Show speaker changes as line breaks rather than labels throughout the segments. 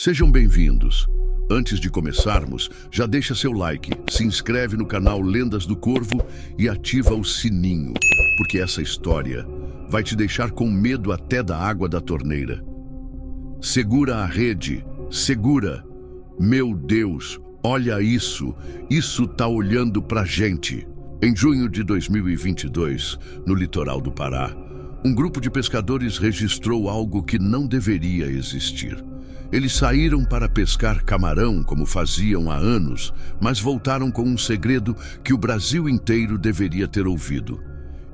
Sejam bem-vindos. Antes de começarmos, já deixa seu like, se inscreve no canal Lendas do Corvo e ativa o sininho, porque essa história vai te deixar com medo até da água da torneira. Segura a rede, segura. Meu Deus, olha isso, isso tá olhando pra gente. Em junho de 2022, no litoral do Pará, um grupo de pescadores registrou algo que não deveria existir. Eles saíram para pescar camarão, como faziam há anos, mas voltaram com um segredo que o Brasil inteiro deveria ter ouvido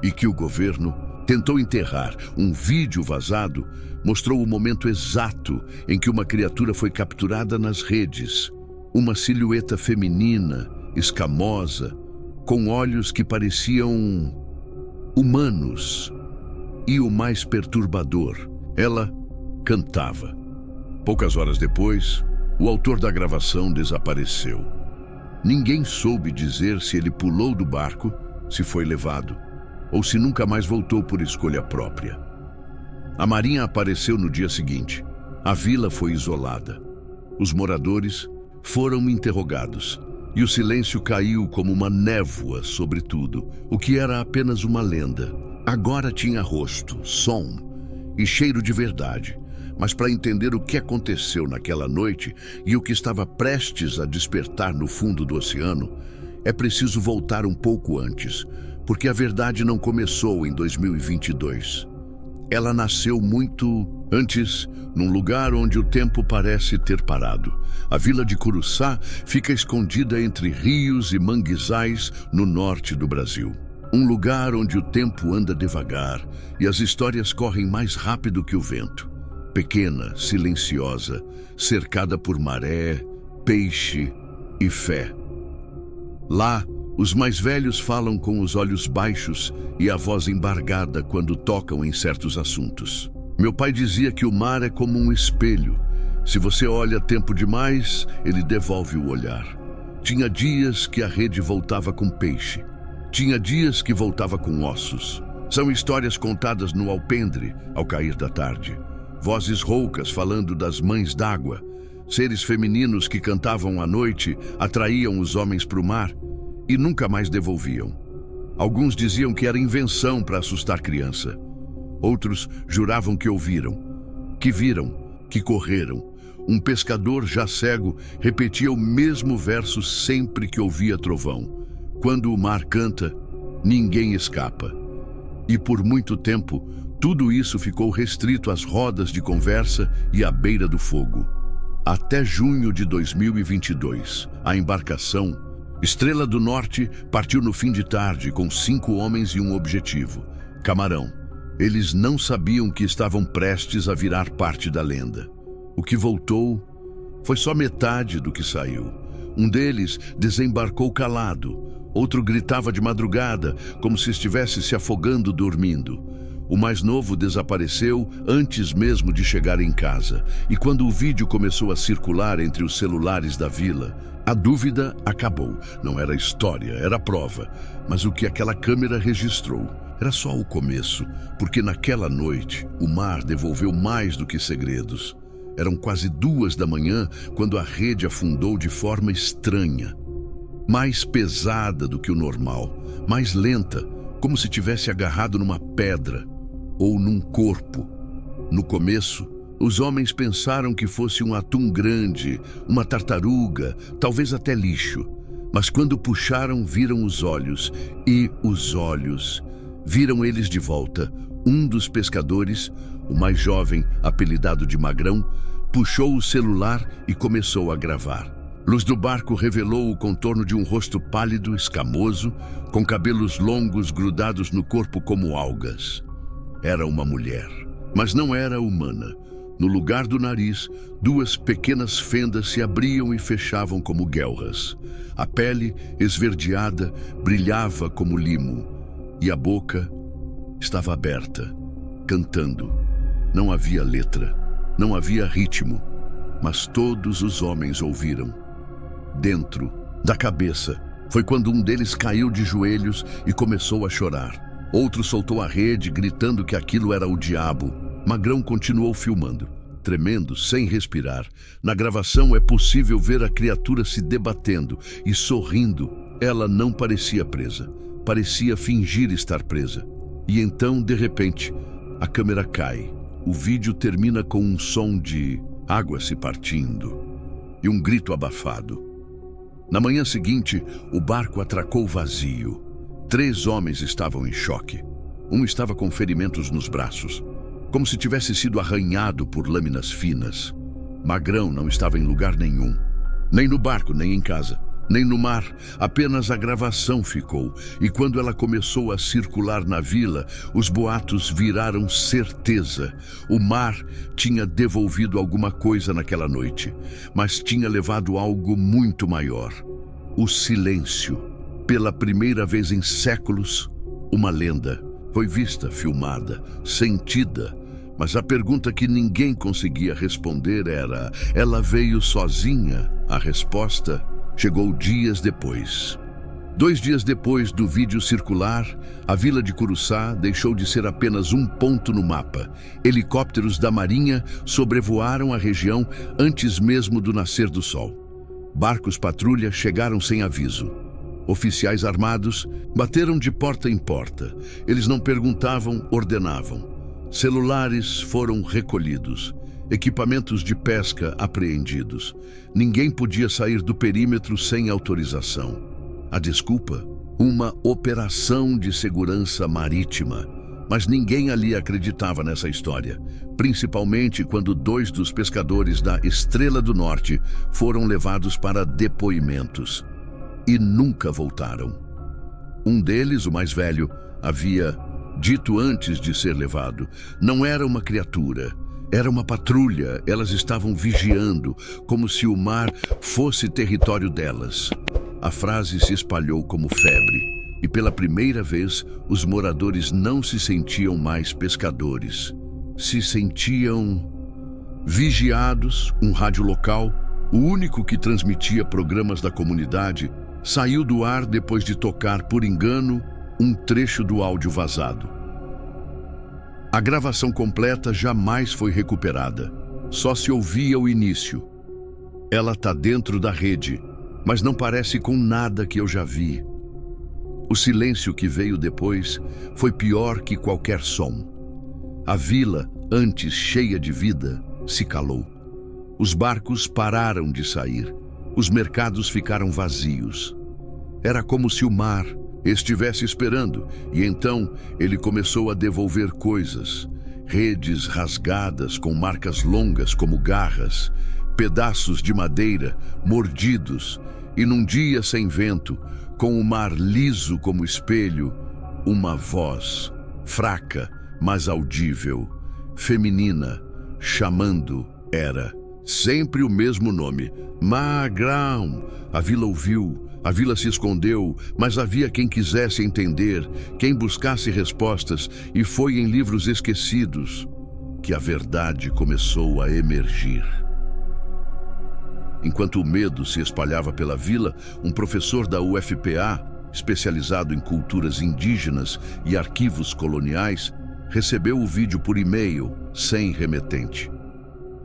e que o governo tentou enterrar. Um vídeo vazado mostrou o momento exato em que uma criatura foi capturada nas redes. Uma silhueta feminina, escamosa, com olhos que pareciam humanos. E o mais perturbador, ela cantava. Poucas horas depois, o autor da gravação desapareceu. Ninguém soube dizer se ele pulou do barco, se foi levado, ou se nunca mais voltou por escolha própria. A marinha apareceu no dia seguinte. A vila foi isolada. Os moradores foram interrogados, e o silêncio caiu como uma névoa sobre tudo, o que era apenas uma lenda. Agora tinha rosto, som e cheiro de verdade. Mas para entender o que aconteceu naquela noite e o que estava prestes a despertar no fundo do oceano, é preciso voltar um pouco antes, porque a verdade não começou em 2022. Ela nasceu muito antes, num lugar onde o tempo parece ter parado. A vila de Curuçá fica escondida entre rios e manguezais no norte do Brasil. Um lugar onde o tempo anda devagar e as histórias correm mais rápido que o vento. Pequena, silenciosa, cercada por maré, peixe e fé. Lá, os mais velhos falam com os olhos baixos e a voz embargada quando tocam em certos assuntos. Meu pai dizia que o mar é como um espelho. Se você olha tempo demais, ele devolve o olhar. Tinha dias que a rede voltava com peixe. Tinha dias que voltava com ossos. São histórias contadas no alpendre, ao cair da tarde. Vozes roucas falando das mães d'água. Seres femininos que cantavam à noite, atraíam os homens para o mar e nunca mais devolviam. Alguns diziam que era invenção para assustar criança. Outros juravam que ouviram, que viram, que correram. Um pescador já cego repetia o mesmo verso sempre que ouvia trovão. Quando o mar canta, ninguém escapa. E por muito tempo, tudo isso ficou restrito às rodas de conversa e à beira do fogo. Até junho de 2022, a embarcação Estrela do Norte partiu no fim de tarde com 5 homens e um objetivo: camarão. Eles não sabiam que estavam prestes a virar parte da lenda. O que voltou foi só metade do que saiu. Um deles desembarcou calado, outro gritava de madrugada, como se estivesse se afogando dormindo. O mais novo desapareceu antes mesmo de chegar em casa. E quando o vídeo começou a circular entre os celulares da vila, a dúvida acabou. Não era história, era prova. Mas o que aquela câmera registrou era só o começo, porque naquela noite o mar devolveu mais do que segredos. Eram quase 2 da manhã quando a rede afundou de forma estranha. Mais pesada do que o normal, mais lenta, como se tivesse agarrado numa pedra ou num corpo. No começo, os homens pensaram que fosse um atum grande, uma tartaruga, talvez até lixo. Mas quando puxaram, viram os olhos, e os olhos viram eles de volta. Um dos pescadores, o mais jovem, apelidado de Magrão, puxou o celular e começou a gravar. Luz do barco revelou o contorno de um rosto pálido, escamoso, com cabelos longos grudados no corpo como algas. Era uma mulher, mas não era humana. No lugar do nariz, 2 pequenas fendas se abriam e fechavam como guelras. A pele, esverdeada, brilhava como limo, e a boca estava aberta, cantando. Não havia letra, não havia ritmo, mas todos os homens ouviram. Dentro da cabeça foi quando um deles caiu de joelhos e começou a chorar. Outro soltou a rede, gritando que aquilo era o diabo. Magrão continuou filmando. tremendo, sem respirar. Na gravação é possível ver a criatura se debatendo e sorrindo. Ela não parecia presa. Parecia fingir estar presa. E então, de repente, a câmera cai. O vídeo termina com um som de água se partindo e um grito abafado. Na manhã seguinte, o barco atracou vazio. 3 homens estavam em choque. Um estava com ferimentos nos braços, como se tivesse sido arranhado por lâminas finas. Magrão não estava em lugar nenhum, nem no barco, nem em casa, nem no mar. Apenas a gravação ficou, e quando ela começou a circular na vila, os boatos viraram certeza. O mar tinha devolvido alguma coisa naquela noite, mas tinha levado algo muito maior: o silêncio. Pela primeira vez em séculos, uma lenda foi vista, filmada, sentida, mas a pergunta que ninguém conseguia responder era: ela veio sozinha? A resposta chegou dias depois. 2 dias depois do vídeo circular, a vila de Curuçá deixou de ser apenas um ponto no mapa. Helicópteros da Marinha sobrevoaram a região antes mesmo do nascer do sol. Barcos patrulha chegaram sem aviso. Oficiais armados bateram de porta em porta. Eles não perguntavam, ordenavam. Celulares foram recolhidos. Equipamentos de pesca apreendidos. Ninguém podia sair do perímetro sem autorização. A desculpa? Uma operação de segurança marítima. Mas ninguém ali acreditava nessa história, principalmente quando 2 dos pescadores da Estrela do Norte foram levados para depoimentos e nunca voltaram. Um deles, o mais velho, havia dito antes de ser levado: não era uma criatura, era uma patrulha. Elas estavam vigiando, como se o mar fosse território delas. A frase se espalhou como febre, e pela primeira vez os moradores não se sentiam mais pescadores. Se sentiam vigiados. Um rádio local, o único que transmitia programas da comunidade, saiu do ar depois de tocar, por engano, um trecho do áudio vazado. A gravação completa jamais foi recuperada. Só se ouvia o início. Ela está dentro da rede, mas não parece com nada que eu já vi. O silêncio que veio depois foi pior que qualquer som. A vila, antes cheia de vida, se calou. Os barcos pararam de sair. Os mercados ficaram vazios. Era como se o mar estivesse esperando, e então ele começou a devolver coisas. Redes rasgadas com marcas longas como garras, pedaços de madeira mordidos, e num dia sem vento, com o mar liso como espelho, uma voz, fraca, mas audível, feminina, chamando. Era sempre o mesmo nome: Magrão. A vila ouviu, a vila se escondeu, mas havia quem quisesse entender, quem buscasse respostas, e foi em livros esquecidos que a verdade começou a emergir. Enquanto o medo se espalhava pela vila, um professor da UFPA, especializado em culturas indígenas e arquivos coloniais, recebeu o vídeo por e-mail, sem remetente.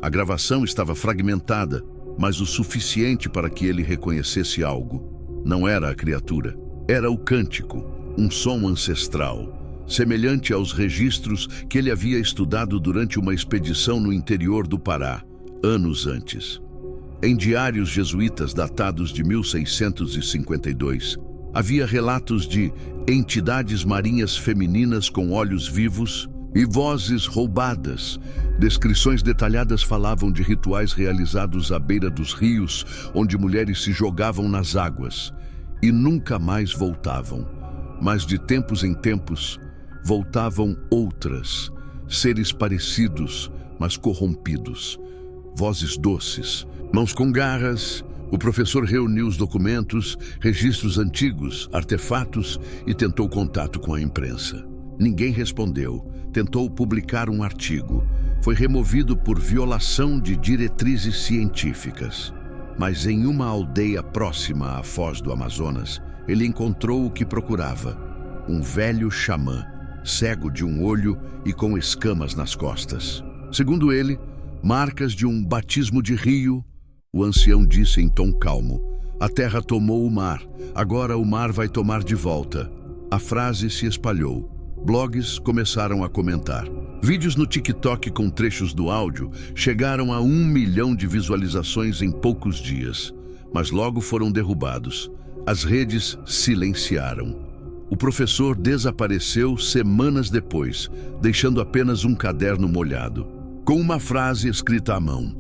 A gravação estava fragmentada, mas o suficiente para que ele reconhecesse algo. Não era a criatura, era o cântico, um som ancestral, semelhante aos registros que ele havia estudado durante uma expedição no interior do Pará, anos antes. Em diários jesuítas datados de 1652, havia relatos de entidades marinhas femininas com olhos vivos e vozes roubadas. Descrições detalhadas falavam de rituais realizados à beira dos rios, onde mulheres se jogavam nas águas e nunca mais voltavam. Mas de tempos em tempos, voltavam outras, seres parecidos, mas corrompidos. Vozes doces, mãos com garras. O professor reuniu os documentos, registros antigos, artefatos e tentou contato com a imprensa. Ninguém respondeu. Tentou publicar um artigo. Foi removido por violação de diretrizes científicas. Mas em uma aldeia próxima à foz do Amazonas, ele encontrou o que procurava: um velho xamã, cego de um olho e com escamas nas costas. Segundo ele, Marcas de um batismo de rio, o ancião disse em tom calmo. A terra tomou o mar, agora o mar vai tomar de volta. A frase se espalhou. Blogs começaram a comentar. Vídeos no TikTok com trechos do áudio chegaram a 1 milhão de visualizações em poucos dias, mas logo foram derrubados. As redes silenciaram. O professor desapareceu semanas depois, deixando apenas um caderno molhado, com uma frase escrita à mão.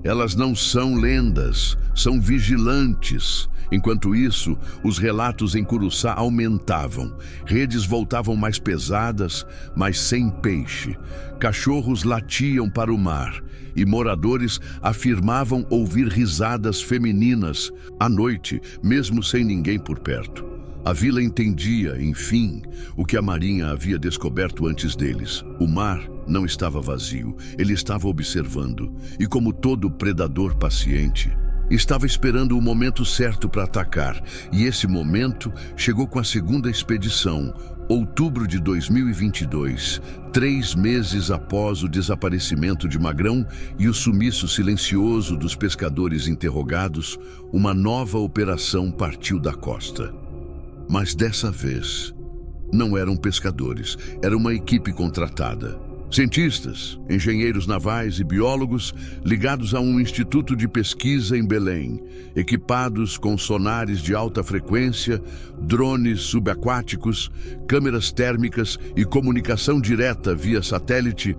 Elas não são lendas, são vigilantes. Enquanto isso, os relatos em Curuçá aumentavam. Redes voltavam mais pesadas, mas sem peixe. Cachorros latiam para o mar e moradores afirmavam ouvir risadas femininas à noite, mesmo sem ninguém por perto. A vila entendia, enfim, o que a Marinha havia descoberto antes deles. O mar não estava vazio, ele estava observando. E como todo predador paciente, estava esperando o momento certo para atacar. E esse momento chegou com a segunda expedição, outubro de 2022, 3 meses após o desaparecimento de Magrão e o sumiço silencioso dos pescadores interrogados. Uma nova operação partiu da costa. Mas dessa vez, não eram pescadores, era uma equipe contratada. Cientistas, engenheiros navais e biólogos ligados a um instituto de pesquisa em Belém, equipados com sonares de alta frequência, drones subaquáticos, câmeras térmicas e comunicação direta via satélite.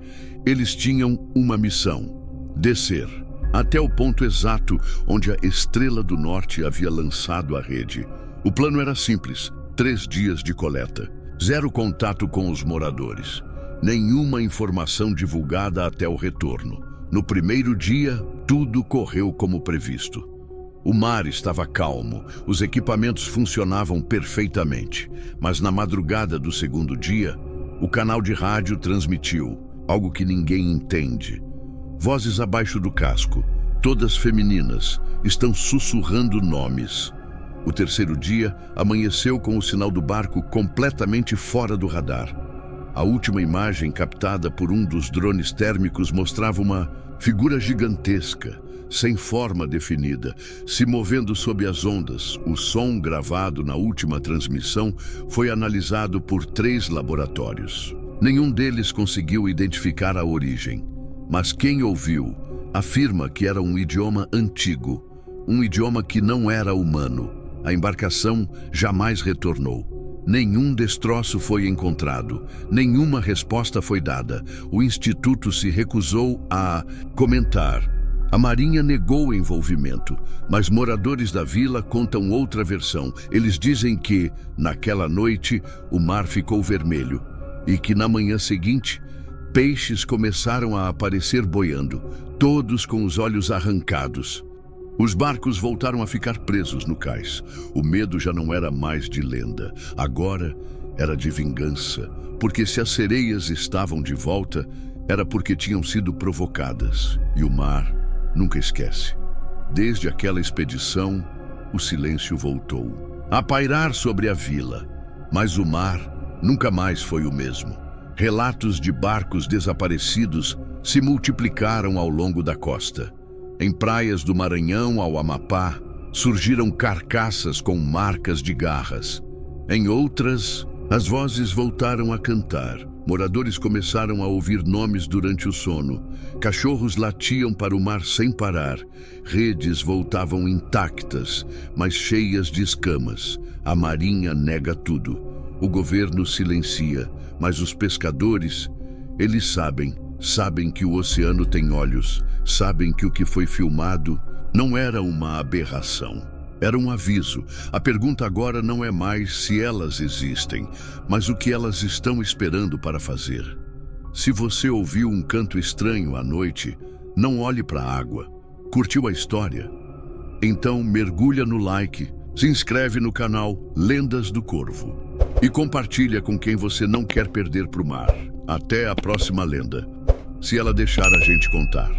Eles tinham uma missão: descer até o ponto exato onde a Estrela do Norte havia lançado a rede. O plano era simples: 3 dias de coleta, 0 contato com os moradores, nenhuma informação divulgada até o retorno. No primeiro dia, tudo correu como previsto. O mar estava calmo, os equipamentos funcionavam perfeitamente, mas na madrugada do segundo dia, o canal de rádio transmitiu algo que ninguém entende. Vozes abaixo do casco, todas femininas, estão sussurrando nomes. O terceiro dia amanheceu com o sinal do barco completamente fora do radar. A última imagem captada por um dos drones térmicos mostrava uma figura gigantesca, sem forma definida, se movendo sob as ondas. O som gravado na última transmissão foi analisado por 3 laboratórios. Nenhum deles conseguiu identificar a origem, mas quem ouviu afirma que era um idioma antigo, um idioma que não era humano. A embarcação jamais retornou. Nenhum destroço foi encontrado, nenhuma resposta foi dada. O Instituto se recusou a comentar. A Marinha negou o envolvimento, mas moradores da vila contam outra versão. Eles dizem que, naquela noite, o mar ficou vermelho e que na manhã seguinte, peixes começaram a aparecer boiando, todos com os olhos arrancados. Os barcos voltaram a ficar presos no cais. O medo já não era mais de lenda, agora era de vingança, porque se as sereias estavam de volta, era porque tinham sido provocadas. E o mar nunca esquece. Desde aquela expedição, o silêncio voltou a pairar sobre a vila, mas o mar nunca mais foi o mesmo. Relatos de barcos desaparecidos se multiplicaram ao longo da costa. Em praias do Maranhão ao Amapá, surgiram carcaças com marcas de garras. Em outras, as vozes voltaram a cantar. Moradores começaram a ouvir nomes durante o sono. Cachorros latiam para o mar sem parar. Redes voltavam intactas, mas cheias de escamas. A Marinha nega tudo. O governo silencia, mas os pescadores, eles sabem que o oceano tem olhos, sabem que o que foi filmado não era uma aberração, era um aviso. A pergunta agora não é mais se elas existem, mas o que elas estão esperando para fazer. Se você ouviu um canto estranho à noite, não olhe para a água. Curtiu a história? Então mergulha no like, se inscreve no canal Lendas do Corvo e compartilha com quem você não quer perder para o mar. Até a próxima lenda, se ela deixar a gente contar.